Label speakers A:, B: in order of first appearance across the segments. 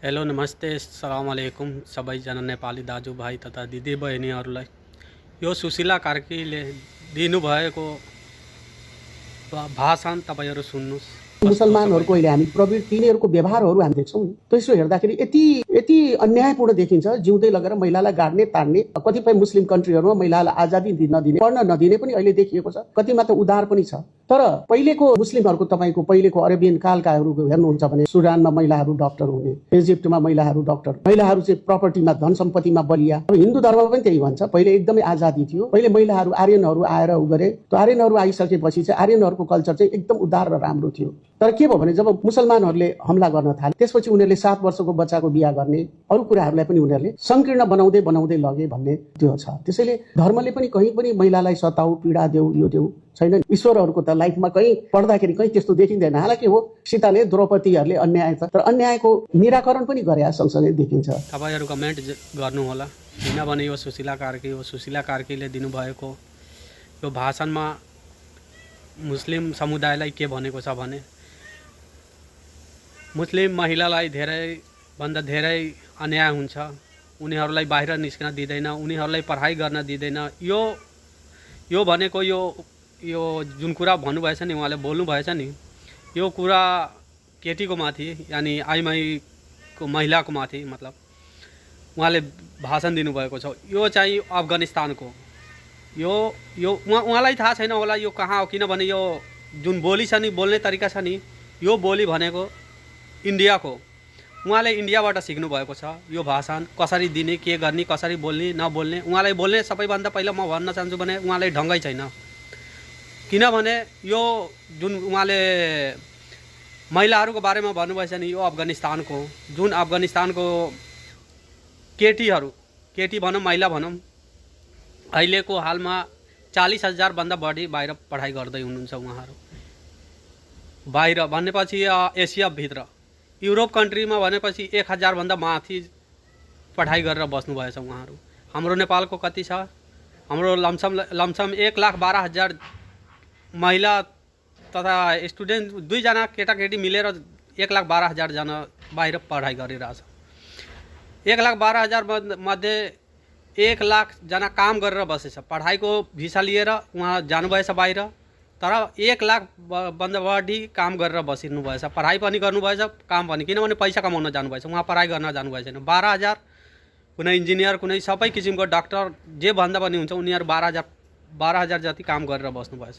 A: Hello नमस्ते सलाम अलैकुम सबैजना नेपाली दाजुभाइ तथा दिदीबहिनीहरूलाई। यो सुशीला कार्कीले दिनुभएको भाषण तपाईँहरू सुन्नुहोस् कस्तो छ
B: मुसलमानहरूको अहिले हामी प्रवृत्ति तिनीहरूको व्यवहारहरू हामी देख्छौँ नि। त्यसो हेर्दाखेरि यति यति अन्यायपूर्ण देखिन्छ। जिउँदै लगेर महिलालाई गाड्ने ताड्ने, कतिपय मुस्लिम कन्ट्रीहरूमा महिलालाई आजादी नदिने, पढ्न नदिने पनि अहिले देखिएको छ। कतिमा त उदार पनि छ। तर पहिलेको मुस्लिमहरूको तपाईँको पहिलेको अरेबियन कालकाहरू हेर्नुहुन्छ भने सुडानमा महिलाहरू डक्टर हुने, इजिप्टमा महिलाहरू डक्टर, महिलाहरू चाहिँ प्रपर्टीमा धन सम्पत्तिमा बलिया। अब हिन्दू धर्ममा पनि त्यही भन्छ। पहिले एकदमै आजादी थियो। पहिले महिलाहरू आर्यनहरू आएर उ गरे। त्यो आर्यनहरू आइसकेपछि चाहिँ आर्यनहरूको कल्चर चाहिँ एकदम उदार र राम्रो थियो। तर के भयो भने जब मुसलमानहरूले हमला गर्न थाले त्यसपछि उनीहरूले 7 वर्षको बच्चाको बिहा गर्ने, अरू कुराहरूलाई पनि उनीहरूले संकीर्ण बनाउँदै बनाउँदै लगे भन्ने त्यो छ। त्यसैले धर्मले पनि कहीँ पनि महिलालाई सताउ पीडा देऊ यो देऊ छैन। ईश्वरहरूको त लाइफमा कहीँ पढ्दाखेरि कहीँ त्यस्तो देखिँदैन। हालाकि हो सीताले द्रौपदीहरूले अन्याय छ, तर अन्यायको निराकरण पनि गरे सँगसँगै देखिन्छ।
A: तपाईँहरू कमेन्ट गर्नुहोला। किनभने यो सुशीला कार्कीले दिनुभएको यो भाषणमा मुस्लिम समुदायलाई के भनेको छ भने मुस्लिम महिलालाई धेरैभन्दा धेरै अन्याय हुन्छ, उनीहरूलाई बाहिर निस्कन दिँदैन, उनीहरूलाई पढाइ गर्न दिँदैन। यो भनेको यो जुन कुरा भन्नुभएछ नि, उहाँले बोल्नुभएछ नि, यो कुरा केटीको माथि यानि आइमाईको महिलाको माथि मतलब उहाँले भाषण दिनुभएको छ। यो चाहिँ अफगानिस्तानको उहाँलाई थाहा छैन होला यो कहाँ हो। किनभने यो जुन बोली छ नि, बोल्ने तरिका छ नि, यो बोली भनेको इन्डियाको। उहाँले इन्डियाबाट सिक्नु भएको छ यो भाषण कसरी दिने, के गर्ने, कसरी बोल्ने नबोल्ने। उहाँलाई बोल्ने सबैभन्दा पहिला म भन्न चाहन्छु भने उहाँलाई ढङ्गै छैन। किनभने यो जुन उहाँले महिलाहरूको बारेमा भन्नुभएछ नि, यो अफगानिस्तानको जुन अफगानिस्तानको केटी भनौँ महिला भनौँ, अहिलेको हालमा 40,000 भन्दा बढी बाहिर पढाइ गर्दै हुनुहुन्छ उहाँहरू। बाहिर भनेपछि एसियाभित्र, युरोप कन्ट्रीमा भनेपछि 1,000 भन्दा माथि पढाइ गरेर बस्नुभएछ उहाँहरू। हाम्रो नेपालको कति छ? हाम्रो लमसम 1,12,000 महिला तथा स्टुडेन्ट, 2 जना केटाकेटी मिलेर 1,12,000 जना बाहिर पढाइ गरिरहेछ। 1,12,000 मध्ये 1,00,000 जना काम गरेर बसेछ। पढाइको भिसा लिएर उहाँ जानुभएछ बाहिर, तर 1,00,000 भन्दा बढी काम गरेर बसिनु भएछ। पढाइ पनि गर्नुभएछ, काम पनि। किनभने पैसा कमाउन जानुभएछ, उहाँ पढाइ गर्न जानुभएछ छैन। 12,000 कुनै इन्जिनियर, कुनै सबै किसिमको डाक्टर जे भन्दा पनि हुन्छ, उनीहरू 12,000 जति काम गरेर बस्नुभएछ।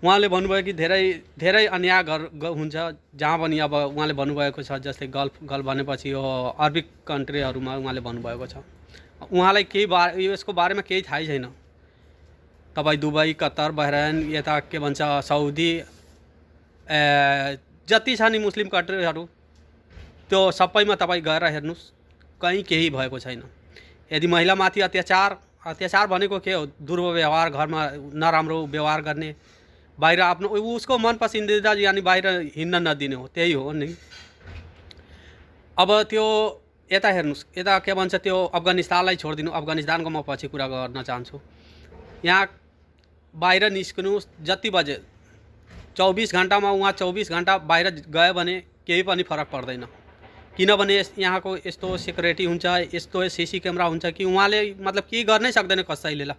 A: उहाँले भन्नुभयो कि धेरै अन्याय हुन्छ जहाँ पनि। अब उहाँले भन्नुभएको छ जस्तै गल्फ भनेपछि यो अरबिक कन्ट्रीहरूमा उहाँले भन्नुभएको छ। उहाँलाई यसको बारेमा केही थाहै छैन। तपाईँ दुबई, कतर, बहरान, यता के भन्छ साउदी, जति छ नि मुस्लिम कन्ट्रीहरू, त्यो सबैमा तपाईँ गएर हेर्नुहोस्, कहीँ केही भएको छैन। यदि महिलामाथि अत्याचार भनेको के हो? दुर्व्यवहार, घरमा नराम्रो व्यवहार गर्ने, बाहिर आफ्नो उसको मन पसन्दिदा यानि बाहिर हिँड्न नदिने हो, त्यही हो नि। अब त्यो यता हेर्नुहोस्, यता के भन्छ त्यो अफगानिस्तानलाई छोडिदिनु। अफगानिस्तानको म पछि कुरा गर्न चाहन्छु। यहाँ बाहिर निस्किनुहोस् जति बजे, 24 घन्टामा उहाँ 24 घन्टा बाहिर गयो भने केही पनि फरक पर्दैन। किनभने यहाँको यस्तो सेक्युरिटी हुन्छ, यस्तो सीसी क्यामेरा हुन्छ कि उहाँले मतलब केही गर्नै सक्दैन कसैले। ल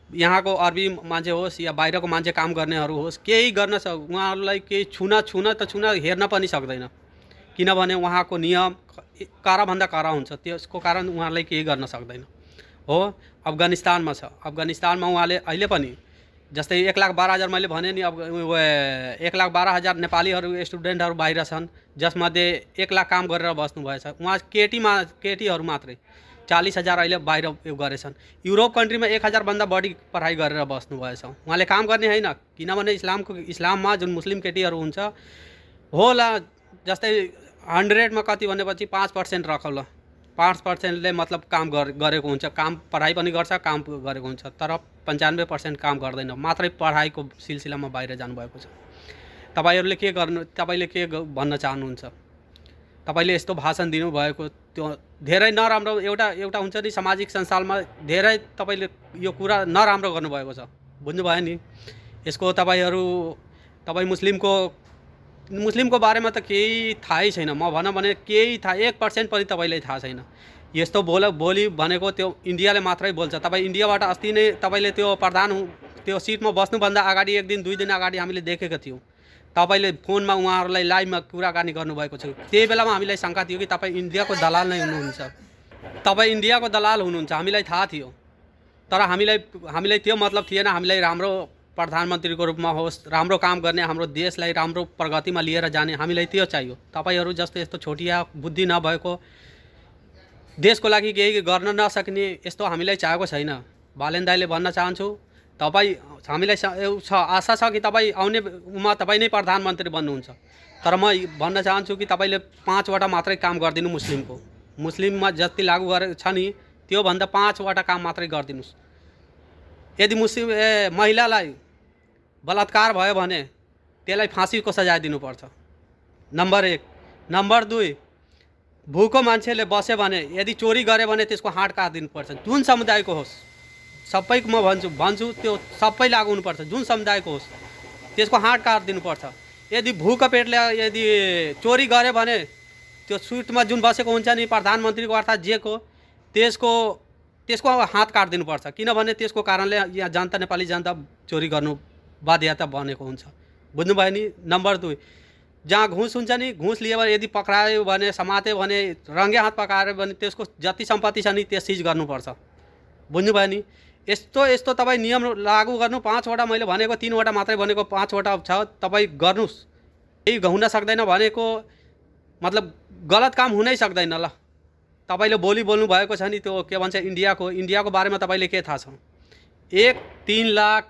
A: यहाँको अरबी मान्छे होस् या बाहिरको मान्छे काम गर्नेहरू होस्, केही गर्न उहाँहरूलाई केही छुन हेर्न पनि सक्दैन। किनभने उहाँको नियम कराभन्दा करा हुन्छ, त्यसको कारण उहाँलाई केही गर्न सक्दैन हो। अफगानिस्तानमा छ, अफगानिस्तानमा उहाँले अहिले पनि जस्तै 1,12,000 मैले भने नि, अब 1,12,000 नेपालीहरू स्टुडेन्टहरू बाहिर छन्, जसमध्ये 1,00,000 काम गरेर बस्नुभएछ। उहाँ केटीहरू मात्रै 40,000 अहिले बाहिर गरेछन्। युरोप कन्ट्रीमा 1,000 भन्दा बढी पढाइ गरेर बस्नुभएछ। उहाँले काम गर्ने होइन। किनभने इस्लाममा जुन मुस्लिम केटीहरू हुन्छ होला, जस्तै 100मा कति भनेपछि 5% राखौँ ल, 5%ले मतलब काम गरेको हुन्छ। काम पढाइ पनि गर्छ, काम गरेको हुन्छ, तर 95% काम गर्दैन। मात्रै पढाइको सिलसिलामा बाहिर जानुभएको छ। तपाईँले के भन्न चाहनुहुन्छ? तपाईँले यस्तो भाषण दिनुभएको त्यो धेरै नराम्रो, एउटा हुन्छ नि सामाजिक सञ्जालमा धेरै तपाईँले यो कुरा नराम्रो गर्नुभएको छ, बुझ्नुभयो नि। यसको तपाईँ मुस्लिमको मुस्लिमको बारेमा त केही थाहै छैन। म भनौँ भने केही थाहा 1% पनि तपाईँलाई थाहा छैन। यस्तो बोली भनेको त्यो इन्डियाले मात्रै बोल्छ। तपाईँ इन्डियाबाट अस्ति नै तपाईँले त्यो सिटमा बस्नुभन्दा अगाडि 1 दिन 2 दिन अगाडि हामीले देखेका थियौँ। तपाईँले फोनमा उहाँहरूलाई लाइभमा कुराकानी गर्नुभएको छ। त्यही बेलामा हामीलाई शङ्का थियो कि तपाईँ इन्डियाको दलाल नै हुनुहुन्छ। तपाईँ इन्डियाको दलाल हुनुहुन्छ, हामीलाई थाहा थियो। तर हामीलाई त्यो मतलब थिएन हामीलाई राम्रो प्रधानमन्त्रीको रूपमा होस्, राम्रो काम गर्ने, हाम्रो देशलाई राम्रो प्रगतिमा लिएर जाने, हामीलाई त्यो चाहियो। तपाईँहरू जस्तो यस्तो छोटिया बुद्धि नभएको, देशको लागि केही गर्न नसक्ने यस्तो हामीलाई चाहेको छैन। बालेन दाइले भन्न चाहन्छु, हामीलाई आशा छ कि तपाईँ आउनेमा तपाईँ नै प्रधानमन्त्री बन्नुहुन्छ। तर म भन्न चाहन्छु कि तपाईँले 5 वटा मात्रै काम गरिदिनु मुस्लिममा जति लागू गरे छ नि त्योभन्दा 5 वटा काम मात्रै गरिदिनुहोस्। यदि महिलालाई बलात्कार भयो भने त्यसलाई फाँसीको सजाय दिनुपर्छ, नम्बर 1। नम्बर 2, भूको मान्छेले बस्यो भने यदि चोरी गऱ्यो भने त्यसको हात काटिदिनुपर्छ। जुन समुदायको होस्, सबैको म भन्छु त्यो सबै लागू हुनुपर्छ। जुन समुदायको होस् त्यसको हात काटिदिनुपर्छ। यदि भूको पेटले यदि चोरी गऱ्यो भने त्यो सुटमा जुन बसेको हुन्छ नि प्रधानमन्त्रीको अर्थात् जेको, त्यसको हात काटिदिनुपर्छ। किनभने त्यसको कारणले यहाँ जनता, नेपाली जनता चोरी गर्नु बाध्यता बनेको हुन्छ। बुझ्नुभयो नि। नम्बर 2, जहाँ घुस हुन्छ नि, घुस लियो भने यदि पक्रायो भने, समात्यो भने, रङ्गे हात पकायो भने त्यसको जति सम्पत्ति छ नि त्यो सिज गर्नुपर्छ। बुझ्नुभयो नि। यस्तो तपाईँ नियम लागू गर्नु। 5 वटा मैले भनेको 3 वटा मात्रै भनेको, 5 वटा छ, तपाईँ गर्नुहोस्। केही हुन सक्दैन भनेको मतलब गलत काम हुनै सक्दैन। ल तपाईँले बोल्नु भएको छ नि त्यो के भन्छ इन्डियाको बारेमा तपाईँले के थाहा छ? 3 लाख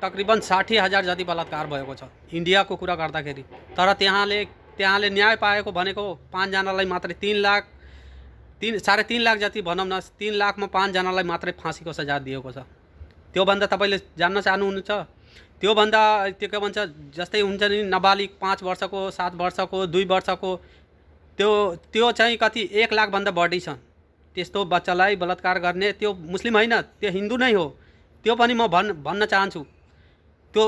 A: तकरिबन 60,000 जति बलात्कार भएको छ इन्डियाको कुरा गर्दाखेरि। तर त्यहाँले न्याय पाएको भनेको 5 जनालाई मात्रै। 3.5 लाख जति भनौँ न, 3 लाखमा 5 जनालाई मात्रै फाँसीको सजाय दिएको छ। त्योभन्दा तपाईँले जान्न चाहनुहुन्छ? त्योभन्दा त्यो के भन्छ जस्तै हुन्छ नि नाबालिग 5 वर्षको, 7 वर्षको, 2 वर्षको, त्यो चाहिँ कति 1 लाखभन्दा बढी छन्। त्यस्तो बच्चालाई बलात्कार गर्ने त्यो मुस्लिम होइन, त्यो हिन्दू नै हो। त्यो पनि म भन्न चाहन्छु। त्यो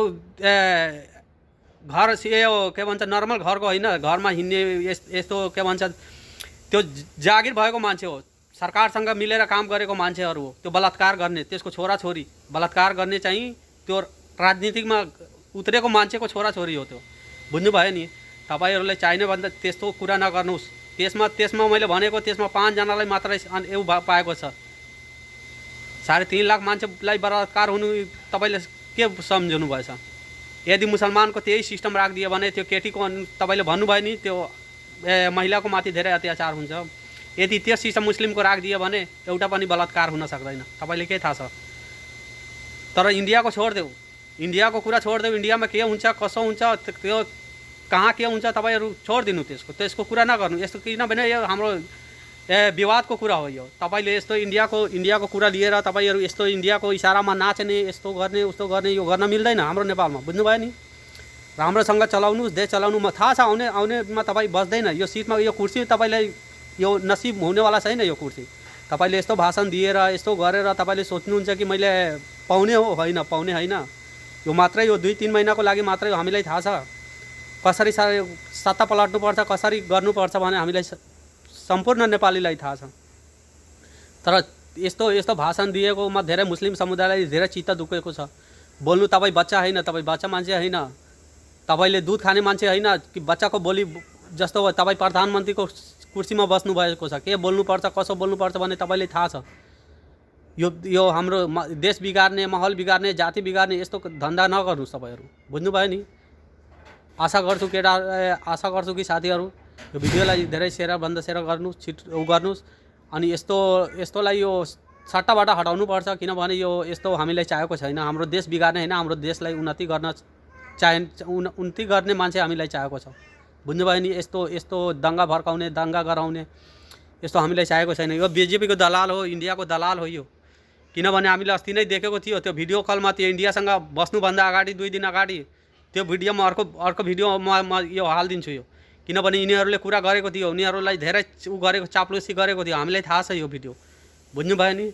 A: घर के भन्छ नर्मल घरको होइन, घरमा हिँड्ने यस्तो के भन्छ त्यो जागिर भएको मान्छे हो, सरकारसँग मिलेर काम गरेको मान्छेहरू हो। त्यो बलात्कार गर्ने, त्यसको छोराछोरी बलात्कार गर्ने चाहिँ त्यो राजनीतिमा उत्रेको मान्छेको छोराछोरी हो त्यो। बुझ्नुभयो नि। तपाईँहरूले चाहिने भन्दा त्यस्तो कुरा नगर्नुहोस्। त्यसमा मैले भनेको त्यसमा 5 जनालाई मात्रै पाएको छ। 3.5 लाख मान्छेलाई बलात्कार हुनु तपाईँले के सम्झनु भएछ? यदि मुसलमानको त्यही सिस्टम राखिदियो भने त्यो केटीको तपाईँले भन्नुभयो नि त्यो महिलाको माथि धेरै अत्याचार हुन्छ। यदि त्यो सिस्टम मुस्लिमको राखिदियो भने एउटा पनि बलात्कार हुन सक्दैन। तपाईँले के थाहा छ? तर इन्डियाको छोडिदेऊ, इन्डियाको कुरा छोडिदेऊ। इन्डियामा के हुन्छ, कसो हुन्छ, त्यो कहाँ के हुन्छ तपाईँहरू छोडिदिनु। त्यसको कुरा नगर्नु। यस्तो किनभने यो हाम्रो विवादको कुरा हो यो। तपाईँले यस्तो इन्डियाको कुरा लिएर तपाईँहरू यस्तो इन्डियाको इसारामा नाच्ने, यस्तो गर्ने, उस्तो गर्ने, यो गर्न मिल्दैन हाम्रो नेपालमा। बुझ्नुभयो नि। राम्रोसँग चलाउनुहोस्, देश चलाउनुमा थाहा छ। आउनेमा तपाईँ बस्दैन यो सिटमा। यो कुर्सी तपाईँलाई यो नसिब हुनेवाला छैन। यो कुर्सी तपाईँले यस्तो भाषण दिएर यस्तो गरेर तपाईँले सोच्नुहुन्छ कि मैले पाउने हो। होइन, पाउने होइन। यो मात्रै यो 2-3 महिनाको लागि मात्रै हामीलाई थाहा छ कसरी सत्ता पलट्नुपर्छ, कसरी गर्नुपर्छ भने हामीलाई सम्पूर्ण नेपालीलाई थाहा छ। तर यस्तो भाषण दिएकोमा धेरै मुस्लिम समुदायलाई धेरै चित्त दुखेको छ। बोल्नु तपाईँ बच्चा होइन, तपाईँ बच्चा मान्छे होइन, तपाईँले दुध खाने मान्छे होइन कि बच्चाको बोली जस्तो हो। तपाईँ प्रधानमन्त्रीको कुर्सीमा बस्नु भएको छ। के बोल्नुपर्छ, कसो बोल्नुपर्छ भन्ने तपाईँले थाहा छ। यो हाम्रो देश बिगार्ने, माहौल बिगार्ने, जाति बिगार्ने यस्तो धन्दा नगर्नुहोस् तपाईँहरू। बुझ्नुभयो नि। आशा गर्छु कि साथीहरू यो भिडियोलाई धेरै सेयरभन्दा सेयर गर्नुहोस्, गर्नुहोस्। अनि यस्तोलाई यो सट्टाबाट हटाउनुपर्छ। किनभने यो यस्तो हामीलाई चाहेको छैन। हाम्रो देश बिगार्ने होइन, हाम्रो देशलाई उन्नति गर्ने मान्छे हामीलाई चाहेको छ। बुझ्नुभयो नि। यस्तो दङ्गा भड्काउने, दङ्गा गराउने यस्तो हामीलाई चाहेको छैन। यो बिजेपीको दलाल हो, इन्डियाको दलाल हो यो। किनभने हामीले अस्ति नै देखेको थियो त्यो भिडियो कलमा, त्यो इन्डियासँग बस्नुभन्दा अगाडि 2 दिन अगाडि त्यो भिडियोमा अर्को भिडियो म यो हालिदिन्छु यो। किनभने यिनीहरूले कुरा गरेको थियो, उनीहरूलाई धेरै गरेको चाप्लुसी गरेको थियो। हामीलाई थाहा छ यो भिडियो। बुझ्नुभयो नि।